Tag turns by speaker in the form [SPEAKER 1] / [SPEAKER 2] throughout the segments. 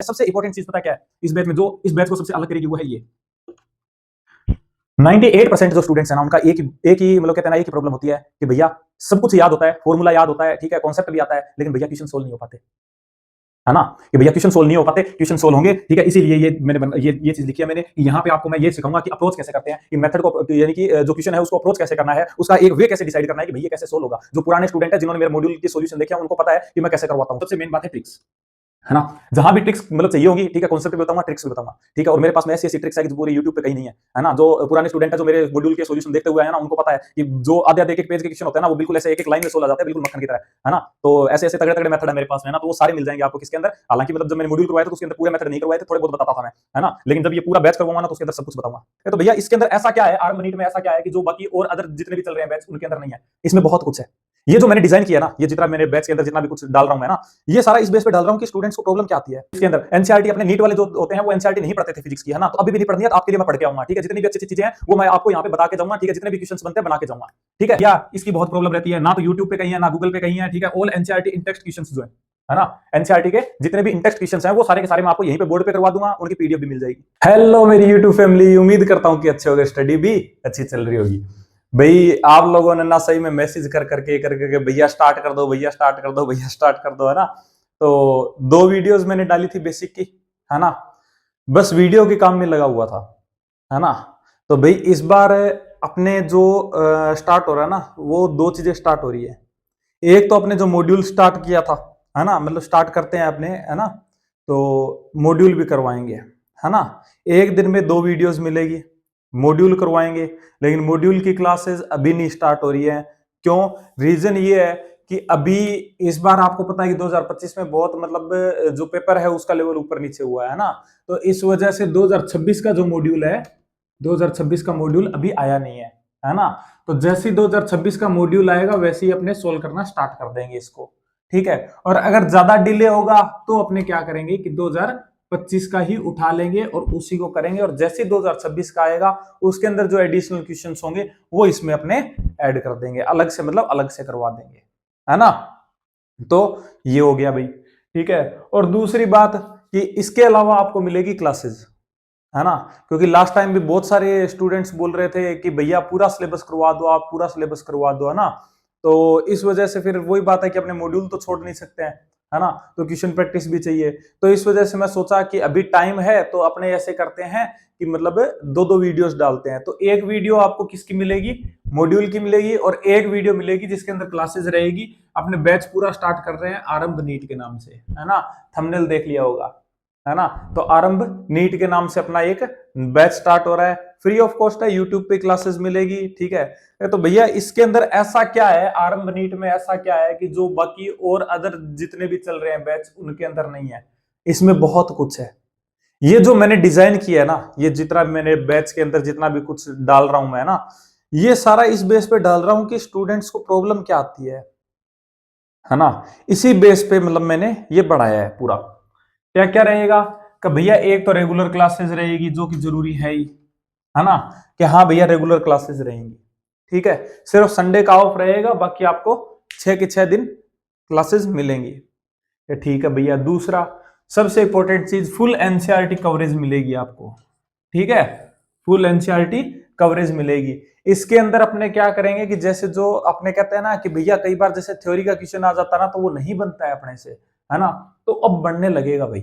[SPEAKER 1] सबसे इंपॉर्टेंट चीज पता क्या है इस बैच में, जो इस बैच को सबसे अलग करेगी वो है ये 98% जो स्टूडेंट्स है ना, उनका एक ही मतलब कहते हैं ना, एक ही प्रॉब्लम होती है कि भैया सब कुछ याद होता है, फॉर्मूला याद होता है, ठीक है, कॉन्सेप्ट भी आता है, लेकिन भैया क्वेश्चन सोल्व नहीं हो पाते, है ना। कि भैया क्वेश्चन सोल्व नहीं हो पाते, क्वेश्चन सोल्व होंगे, ठीक है। इसीलिए ये चीज लिखी है मैंने, यहाँ पे आपको मैं ये सिखाऊंगा कि अप्रोच कैसे करते हैं, कि मेथड को, यानी कि जो क्वेश्चन है उसको अप्रोच कैसे करना है, उसका एक वे कैसे डिसाइड करना है कि भैया कैसे सोल्व होगा। जो पुराने स्टूडेंट है जिन्होंने मेरे मॉड्यूल के सॉल्यूशन देखे हैं, उनको पता है कि मैं कैसे करवाता हूँ। सबसे मेन बात है ट्रिक्स, है ना। जहां भी ट्रिक्स मतलब चाहिए होगी, ठीक है, कॉन्सेप्ट भी बताऊंगा, ट्रिक्स भी बताऊंगा, ठीक है। और मेरे पास में ऐसी ऐसी ट्रिक्स है कि पूरी यूट्यूब पे कहीं नहीं है ना। जो पुराने स्टूडेंट है जो मेरे मॉड्यूल के सॉल्यूशन देखते हुए है ना, उनको पता है कि जो आधे आधे एक पेज के क्वेश्चन होते हैं ना, वो बिल्कुल ऐसे एक एक लाइन में सोल्व आ जाते हैं, बिल्कुल मक्खन की तरह, है ना। तो ऐसे ऐसे तगड़े तगड़े मेथड है मेरे पास में, है ना। तो वो सारे मिल जाएंगे आपको किसके अंदर। हालांकि मतलब जब मैंने मॉड्यूल करवाया था तो उसके अंदर पूरे मेथड नहीं करवाए थे, थोड़े बहुत बताता था मैं, है ना। लेकिन जब ये पूरा बैच करवाऊंगा ना तो उसके अंदर सब कुछ बताऊंगा। तो भैया इसके अंदर ऐसा क्या है, आर्म नीट में ऐसा क्या है कि जो बाकी और अदर जितने भी चल रहे हैं बैच उनके अंदर नहीं है। इसमें बहुत कुछ है। ये जो मैंने डिजाइन किया ना, ये जितना मेरे बैच के अंदर जितना भी कुछ डाल रहा हूं मैं ना, ये सारा इस बेस पे डाल रहा हूं कि स्टूडेंट्स को प्रॉब्लम क्या आती है। इसके अंदर एनसीईआरटी अपने नीट वाले जो होते हैं वो एनसीईआरटी नहीं पढ़ते थे फिजिक्स की, है ना। तो अभी भी नहीं पढ़नी है, तो आपके लिए मैं पढ़ के आऊंगा, ठीक है। जितनी भी अच्छी अच्छी चीजें हैं वो मैं आपको यहाँ पे बता के जाऊंगा, ठीक है। जितने भी क्वेश्चंस बनते हैं बना के जाऊंगा, ठीक है। या इसकी बहुत प्रॉब्लम रहती है ना, तो यूट्यूब पे कहीं है ना गूगल पे कहीं है, ठीक है। ऑल एनसीईआरटी इन टेक्स्ट क्वेश्चंस जो है ना, एनसीईआरटी के जितने भी इन टेक्स्ट क्वेश्चंस हैं वो सारे के सारे मैं आपको यहीं पे बोर्ड पे करवा दूंगा, उनकी पीडीएफ भी मिल जाएगी। हेलो मेरी यूट्यूब फैमिली, उम्मीद करता हूं कि अच्छे होगे, स्टडी भी अच्छी चल रही होगी। भाई आप लोगों ने ना सही में मैसेज कर करके भैया स्टार्ट कर दो, भैया स्टार्ट कर दो, भैया स्टार्ट कर दो, है ना। तो 2 वीडियोस मैंने डाली थी बेसिक की, है ना। बस वीडियो के काम में लगा हुआ था, है ना। तो भाई इस बार अपने जो स्टार्ट हो रहा है ना, वो 2 चीजें स्टार्ट हो रही है। एक तो अपने जो मॉड्यूल स्टार्ट किया था, है ना, मतलब स्टार्ट करते हैं अपने, है ना। तो मॉड्यूल भी करवाएंगे, है ना। एक दिन में 2 वीडियोस मिलेगी, मॉड्यूल करवाएंगे। लेकिन मॉड्यूल की क्लासेस अभी नहीं स्टार्ट हो रही है। क्यों? रीजन ये है कि अभी इस बार आपको पता है कि 2025 में बहुत मतलब जो पेपर है उसका लेवल ऊपर नीचे हुआ है ना। तो इस वजह से 2026 का जो मॉड्यूल है, 2026 का मॉड्यूल अभी आया नहीं है ना। तो जैसे ही 2026 का मॉड्यूल आएगा वैसे ही अपने सोल्व करना स्टार्ट कर देंगे इसको, ठीक है। और अगर ज्यादा डिले होगा तो अपने क्या करेंगे कि 2025 का ही उठा लेंगे और उसी को करेंगे। और जैसे 2026 का आएगा उसके अंदर जो एडिशनल क्वेश्चंस होंगे वो इसमें अपने ऐड कर देंगे, अलग से, मतलब अलग से करवा देंगे, है ना। तो ये हो गया भाई, ठीक है। और दूसरी बात कि इसके अलावा आपको मिलेगी क्लासेस, है ना। क्योंकि लास्ट टाइम भी बहुत सारे स्टूडेंट्स बोल रहे थे कि भैया पूरा सिलेबस करवा दो, आप पूरा सिलेबस करवा दो, है ना। तो इस वजह से फिर वही बात है कि अपने मॉड्यूल तो छोड़ नहीं सकते हैं, है ना। तो क्वेश्चन प्रैक्टिस भी चाहिए। तो इस वजह से मैं सोचा कि अभी टाइम है तो अपने ऐसे करते हैं कि मतलब 2-2 वीडियोस डालते हैं। तो एक वीडियो आपको किसकी मिलेगी, मॉड्यूल की मिलेगी, और एक वीडियो मिलेगी जिसके अंदर क्लासेस रहेगी। अपने बैच पूरा स्टार्ट कर रहे हैं आरंभ नीट के नाम से, है ना। थंबनेल देख लिया होगा, है ना। तो आरंभ नीट के नाम से अपना एक बैच स्टार्ट हो रहा है, फ्री ऑफ कॉस्ट है, यूट्यूब पे क्लासेस मिलेगी, ठीक है। तो भैया इसके अंदर ऐसा क्या है, आरंभ नीट में ऐसा क्या है कि जो बाकी और अदर जितने भी चल रहे हैं बैच उनके अंदर नहीं है। इसमें बहुत कुछ है। ये जो मैंने डिजाइन किया है ना, ये जितना मैंने बैच के अंदर जितना भी कुछ डाल रहा हूं मैं ना, ये सारा इस बेस पे डाल रहा हूं कि स्टूडेंट्स को प्रॉब्लम क्या आती है ना। इसी बेस पे मतलब मैंने ये बढ़ाया है पूरा। क्या क्या रहेगा कि भैया एक तो रेगुलर क्लासेस रहेगी जो कि जरूरी है ही, है ना। कि हाँ भैया रेगुलर क्लासेस रहेंगी, ठीक है। सिर्फ संडे का ऑफ रहेगा, बाकी आपको 6 के 6 दिन क्लासेस मिलेंगी, ठीक है भैया। दूसरा सबसे इंपॉर्टेंट चीज, फुल एनसीईआरटी कवरेज मिलेगी आपको, ठीक है। फुल एनसीईआरटी कवरेज मिलेगी। इसके अंदर अपने क्या करेंगे कि जैसे जो अपने कहते हैं ना कि भैया कई बार जैसे थ्योरी का क्वेश्चन आ जाता है ना तो वो नहीं बनता है अपने से, है ना। तो अब बनने लगेगा भाई,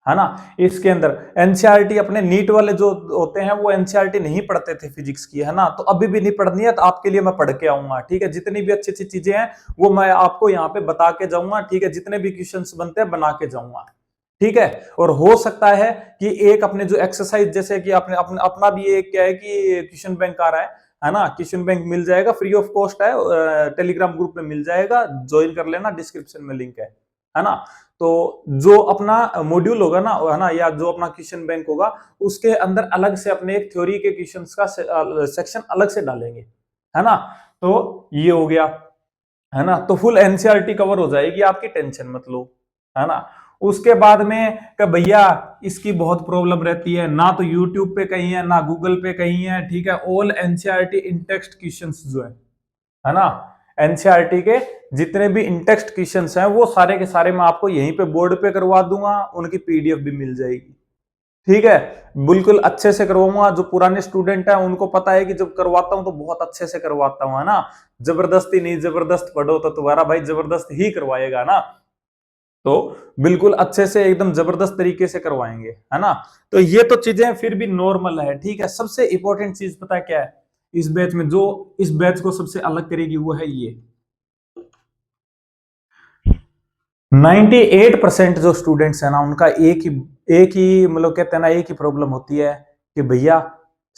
[SPEAKER 1] है ना। इसके अंदर एनसीईआरटी अपने नीट वाले जो होते हैं वो एनसीईआरटी नहीं पढ़ते थे फिजिक्स की, है ना। तो अभी भी नहीं पढ़नी है, तो आपके लिए मैं पढ़ के आऊंगा, ठीक है। जितनी भी अच्छी अच्छी चीजें हैं वो मैं आपको यहाँ पे बता के जाऊंगा, ठीक है। जितने भी क्वेश्चंस बनते हैं बना के जाऊंगा, ठीक है। और हो सकता है कि एक अपने जो एक्सरसाइज जैसे कि अपना भी एक क्या है कि क्वेश्चन बैंक आ रहा है ना। क्वेश्चन बैंक मिल जाएगा, फ्री ऑफ कॉस्ट है, टेलीग्राम ग्रुप में मिल जाएगा, ज्वाइन कर लेना, डिस्क्रिप्शन में लिंक है ना। तो जो अपना मॉड्यूल होगा ना, है ना, या जो अपना क्वेश्चन बैंक होगा उसके अंदर अलग से अपने एक थ्योरी के क्वेश्चंस का सेक्शन अलग से डालेंगे, है ना। तो ये हो गया, है ना। तो फुल एनसीईआरटी कवर हो जाएगी आपकी, टेंशन मत लो, है ना। उसके बाद में कि भैया इसकी बहुत प्रॉब्लम रहती है ना, तो यूट्यूब पे कहीं है ना गूगल पे कहीं है, ठीक है। ऑल एनसीईआरटी इन टेक्स्ट क्वेश्चंस जो है ना, एनसीईआरटी के जितने भी इन टेक्स्ट क्वेश्चंस हैं वो सारे के सारे मैं आपको यहीं पे बोर्ड पे करवा दूंगा, उनकी पीडीएफ भी मिल जाएगी। ठीक है, बिल्कुल अच्छे से करवाऊंगा। जो पुराने स्टूडेंट है उनको पता है कि जब करवाता हूं तो बहुत अच्छे से करवाता हूं, है ना। जबरदस्ती नहीं, जबरदस्त पढ़ो तो तुम्हारा भाई जबरदस्त ही करवाएगा ना। तो बिल्कुल अच्छे से एकदम जबरदस्त तरीके से करवाएंगे, है ना। तो ये तो चीजें फिर भी नॉर्मल है, ठीक है। सबसे इंपॉर्टेंट चीज पता है क्या है इस बैच में, जो इस बैच को सबसे अलग करेगी वो है ये 98% जो स्टूडेंट्स है ना उनका एक ही मतलब कहते हैं ना, एक ही प्रॉब्लम होती है कि भैया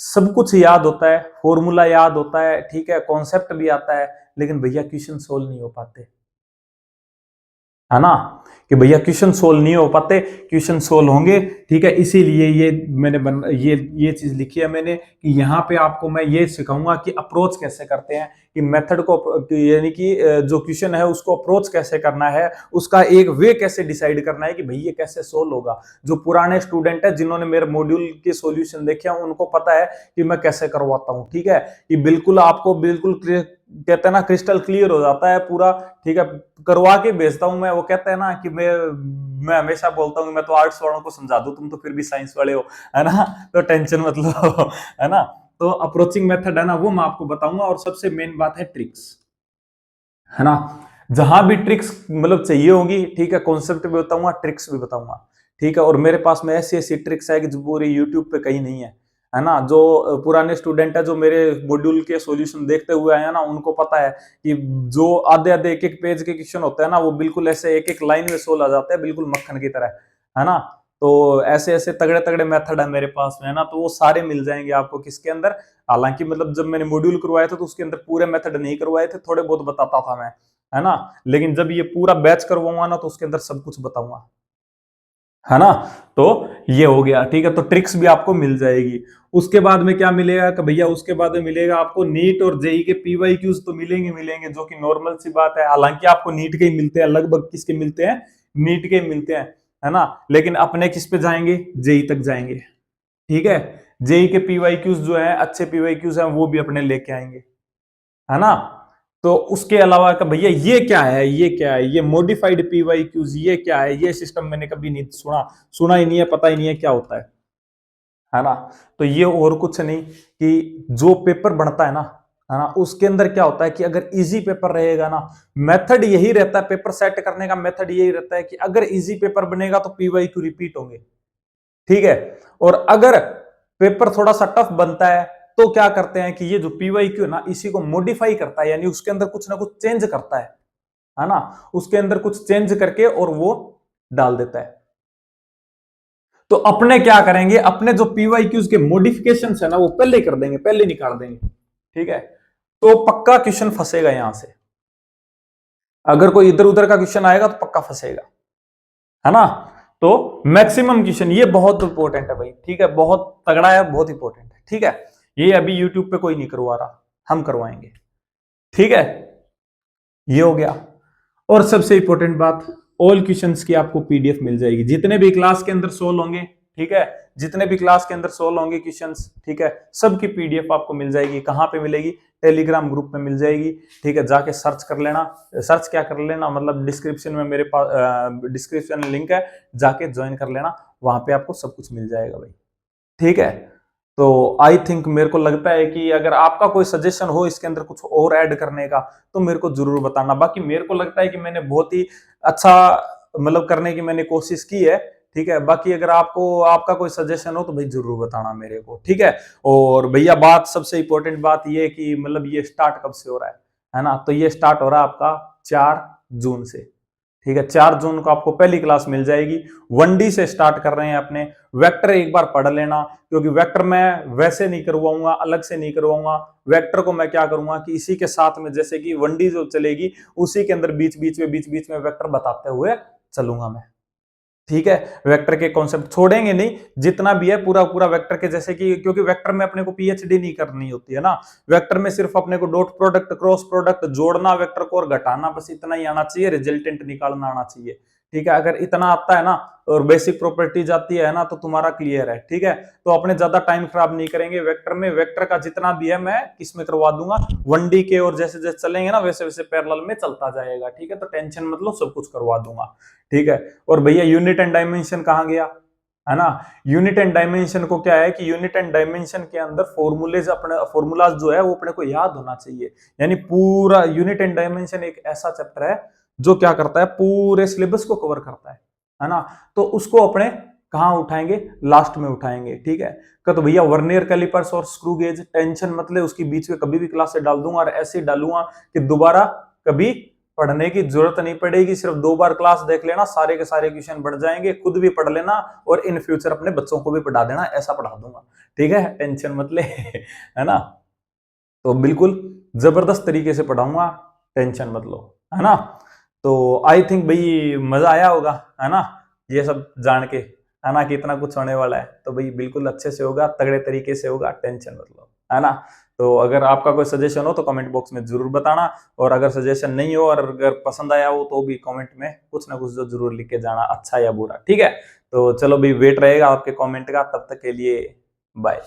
[SPEAKER 1] सब कुछ याद होता है, फॉर्मूला याद होता है, ठीक है, कॉन्सेप्ट भी आता है, लेकिन भैया क्वेश्चन सोल्व नहीं हो पाते, है ना। कि भैया क्वेश्चन सोल्व नहीं हो पाते, क्वेश्चन सोल्व होंगे, ठीक है। इसीलिए ये मैंने ये चीज लिखी है मैंने कि यहाँ पे आपको मैं ये सिखाऊंगा कि अप्रोच कैसे करते हैं, कि मेथड को यानी कि जो क्वेश्चन है उसको अप्रोच कैसे करना है, उसका एक वे कैसे डिसाइड करना है कि भाई ये कैसे सोल्व होगा। जो पुराने स्टूडेंट है जिन्होंने मेरे मॉड्यूल के सॉल्यूशन देखे हैं उनको पता है कि मैं कैसे करवाता हूँ, ठीक है। कि बिल्कुल आपको बिल्कुल कहते हैं ना क्रिस्टल क्लियर हो जाता है पूरा, ठीक है। करवा के भेजता हूं मैं। वो कहते हैं ना कि मैं हमेशा बोलता हूँ मैं तो आर्ट्स वालों को समझा दूं, तुम तो फिर भी साइंस वाले हो, है ना। तो टेंशन मत लो है ना। तो अप्रोचिंग मेथड है ना वो मैं आपको बताऊंगा, और सबसे मेन बात है ट्रिक्स, है ना। जहां भी ट्रिक्स मतलब चाहिए होगी, ठीक है, कॉन्सेप्ट भी बताऊंगा, ट्रिक्स भी बताऊंगा, ठीक है। और मेरे पास में ऐसी ऐसी ट्रिक्स है कि जो पूरे यूट्यूब पे कहीं नहीं है ना। जो पुराने स्टूडेंट है जो मेरे मॉड्यूल के सॉल्यूशन देखते हुए आए हैं ना उनको पता है कि जो आधे आधे एक एक पेज के क्वेश्चन होते हैं ना वो बिल्कुल ऐसे एक एक लाइन में सोल्व आ जाते हैं, बिल्कुल मक्खन की तरह, है ना। तो ऐसे ऐसे तगड़े तगड़े मेथड है मेरे पास में, है ना। तो वो सारे मिल जाएंगे आपको किसके अंदर। हालांकि मतलब जब मैंने मॉड्यूल करवाया था तो उसके अंदर पूरे मेथड नहीं करवाए थे, थोड़े बहुत बताता था मैं, है ना। लेकिन जब ये पूरा बैच करवाऊंगा ना तो उसके अंदर सब कुछ बताऊंगा, है ना। तो ये हो गया, ठीक है। तो ट्रिक्स भी आपको मिल जाएगी। उसके बाद में क्या मिलेगा कि भैया उसके बाद में मिलेगा आपको नीट और जेई के पीवाईक्यूज तो मिलेंगे मिलेंगे, जो कि नॉर्मल सी बात है। हालांकि आपको नीट के ही मिलते हैं, लगभग किसके मिलते हैं, नीट के मिलते हैं, है ना। लेकिन अपने किस पे जाएंगे, जेई तक जाएंगे, ठीक है। जेई के पीवाईक्यूज जो है अच्छे पीवाईक्यूज हैं वो भी अपने लेके आएंगे, है ना। तो उसके अलावा का भैया ये क्या है, ये क्या है, ये मॉडिफाइड पीवाईक्यूज, ये क्या है, ये सिस्टम मैंने कभी नहीं सुना, सुना ही नहीं है, पता ही नहीं है क्या होता है ना। तो ये और कुछ नहीं कि जो पेपर बनता है ना उसके अंदर क्या होता है कि अगर इजी पेपर रहेगा ना, मेथड यही रहता है पेपर सेट करने का, मेथड यही रहता है कि अगर इजी पेपर बनेगा तो पीवाईक्यू रिपीट होंगे, ठीक है। और अगर पेपर थोड़ा सा टफ बनता है तो क्या करते हैं कि ये जो पीवाईक्यू है ना इसी को मॉडिफाई करता है, यानी उसके अंदर कुछ ना कुछ चेंज करता है ना। उसके अंदर कुछ चेंज करके और वो डाल देता है। तो अपने क्या करेंगे, अपने जो पीवाईक्यूज के मॉडिफिकेशन है ना वो पहले कर देंगे, पहले निकाल देंगे, ठीक है। तो पक्का क्वेश्चन फंसेगा यहां से, अगर कोई इधर उधर का क्वेश्चन आएगा तो पक्का फंसेगा, है ना। तो मैक्सिमम क्वेश्चन ये बहुत इंपॉर्टेंट है भाई, ठीक है, बहुत तगड़ा है, बहुत इंपॉर्टेंट है, ठीक है। ये अभी यूट्यूब पे कोई नहीं करवा रहा, हम करवाएंगे, ठीक है। ये हो गया। और सबसे इंपॉर्टेंट बात, ऑल क्वेश्चंस की आपको पीडीएफ मिल जाएगी, जितने भी क्लास के अंदर सोल्व होंगे, ठीक है। जितने भी क्लास के अंदर सोल्व होंगे क्वेश्चंस, ठीक है, सबकी पीडीएफ आपको मिल जाएगी। कहां पे मिलेगी, टेलीग्राम ग्रुप में मिल जाएगी, ठीक है। जाके सर्च कर लेना, सर्च क्या कर लेना मतलब डिस्क्रिप्शन में मेरे पास डिस्क्रिप्शन लिंक है, जाके ज्वाइन कर लेना, वहां पे आपको सब कुछ मिल जाएगा भाई, ठीक है। तो आई थिंक मेरे को लगता है कि अगर आपका कोई सजेशन हो इसके अंदर कुछ और ऐड करने का तो मेरे को जरूर बताना। बाकी मेरे को लगता है कि मैंने बहुत ही अच्छा मतलब करने की मैंने कोशिश की है, ठीक है। बाकी अगर आपको आपका कोई सजेशन हो तो भाई जरूर बताना मेरे को, ठीक है। और भैया बात सबसे इंपॉर्टेंट बात ये कि मतलब ये स्टार्ट कब से हो रहा है ना। तो ये स्टार्ट हो रहा है आपका 4 जून से, ठीक है। 4 जून को आपको पहली क्लास मिल जाएगी। 1D से स्टार्ट कर रहे हैं अपने। वेक्टर एक बार पढ़ लेना, क्योंकि वेक्टर मैं वैसे नहीं करवाऊंगा, अलग से नहीं करवाऊंगा। वेक्टर को मैं क्या करूंगा कि इसी के साथ में जैसे कि 1D जो चलेगी उसी के अंदर बीच बीच में वेक्टर बताते हुए चलूंगा मैं, ठीक है। वेक्टर के कॉन्सेप्ट छोड़ेंगे नहीं, जितना भी है पूरा पूरा वेक्टर के, जैसे कि क्योंकि वेक्टर में अपने को पीएचडी नहीं करनी होती है ना। वेक्टर में सिर्फ अपने co dot product cross product जोड़ना वेक्टर को और घटाना, बस इतना ही आना चाहिए, रिजल्टेंट निकालना आना चाहिए, ठीक है। अगर इतना आता है ना और बेसिक प्रॉपर्टीज आती है ना तो तुम्हारा क्लियर है, ठीक है। तो अपने ज्यादा टाइम खराब नहीं करेंगे वेक्टर में, वेक्टर का जितना भी है मैं किस में करवा दूंगा 1D के, और जैसे जैसे चलेंगे ना वैसे वैसे पैरेलल में चलता जाएगा, ठीक है। तो टेंशन मतलब सब कुछ करवा दूंगा, ठीक है। और भैया यूनिट एंड डायमेंशन कहाँ गया, है ना। यूनिट एंड डायमेंशन को क्या है कि यूनिट एंड डायमेंशन के अंदर फॉर्मूलेज, अपने फॉर्मूलाज जो है वो अपने को याद होना चाहिए। यानी पूरा यूनिट एंड डायमेंशन एक ऐसा चैप्टर है जो क्या करता है, पूरे सिलेबस को कवर करता है ना। तो उसको अपने कहाँ उठाएंगे, लास्ट में उठाएंगे, ठीक है। तो भैया वर्नियर कैलिपर्स और स्क्रू गेज, टेंशन मतलब उसकी बीच में कभी भी क्लास से डाल दूंगा और ऐसे डालूंगा कि दोबारा कभी पढ़ने की जरूरत नहीं पड़ेगी, सिर्फ 2 बार क्लास देख लेना, सारे के सारे क्वेश्चन बढ़ जाएंगे, खुद भी पढ़ लेना और इन फ्यूचर अपने बच्चों को भी पढ़ा देना, ऐसा पढ़ा दूंगा, ठीक है। टेंशन मत ले है ना। तो बिल्कुल जबरदस्त तरीके से पढ़ाऊंगा, टेंशन मत लो, है ना। तो आई थिंक भाई मजा आया होगा, है ना, ये सब जान के, है ना, कि इतना कुछ होने वाला है। तो भाई बिल्कुल अच्छे से होगा, तगड़े तरीके से होगा, टेंशन मत लो, है ना। तो अगर आपका कोई सजेशन हो तो कमेंट बॉक्स में जरूर बताना, और अगर सजेशन नहीं हो और अगर पसंद आया हो तो भी कमेंट में कुछ ना कुछ जो जरूर लिख के जाना, अच्छा या बुरा, ठीक है। तो चलो भाई वेट रहेगा आपके कमेंट का, तब तक के लिए बाय।